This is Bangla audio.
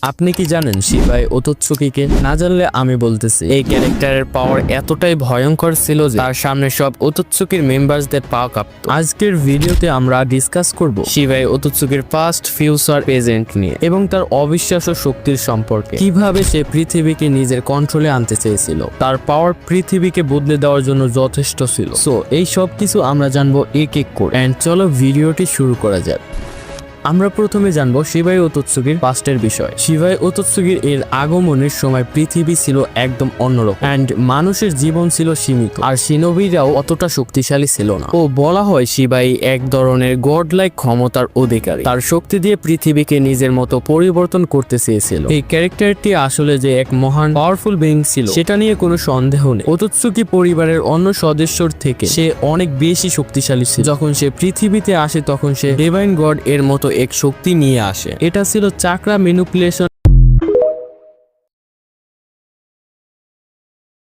আপনি কি জানেন শিবাই ওতোৎসুকিকে? না জানলে আমি বলতেছি, এই ক্যারেক্টারের পাওয়ার এতটাই ভয়ঙ্কর ছিল যে তার সামনে সব ওতোৎসুকির মেম্বারসদের পা কাঁপতো। আজকের ভিডিওতে আমরা ডিসকাস করব শিবাই ওতোৎসুকির পাস্ট, ফিউচার, প্রেজেন্ট নিয়ে এবং তার অবিশ্বাস্য শক্তির সম্পর্কে। কিভাবে সে পৃথিবীকে নিজের কন্ট্রোলে আনতে চেয়েছিল, তার পাওয়ার পৃথিবীকে বদলে দেওয়ার জন্য যথেষ্ট ছিল। সো এই সব কিছু আমরা জানবো এক এক করে। এন্ড চলো ভিডিওটি শুরু করা যাক। আমরা প্রথমে জানবো শিবাই ওতোৎসুকির পাস্টের বিষয়। শিবাই ওতোৎসুকির এর আগমনের সময় পৃথিবী ছিল একদম অন্যরকম এন্ড মানুষের জীবন ছিল সীমিত, আর শিনোবিরাও অতটা শক্তিশালী ছিল না। ও বলা হয় শিবাই এক ধরনের গড লাইক ক্ষমতার অধিকারী। তার শক্তি দিয়ে পৃথিবীকে নিজের মতো পরিবর্তন করতে চেয়েছিল। এই ক্যারেক্টারটি আসলে যে এক মহান পাওয়ারফুল বিং ছিল সেটা নিয়ে কোনো সন্দেহ নেই। ওতোৎসুকি পরিবারের অন্য সদস্যর থেকে সে অনেক বেশি শক্তিশালী ছিল। যখন সে পৃথিবীতে আসে তখন সে ডিভাইন গড এর মতো এক শক্তি নিয়ে আসে। এটা ছিল চাকরা ম্যানিপুলেশন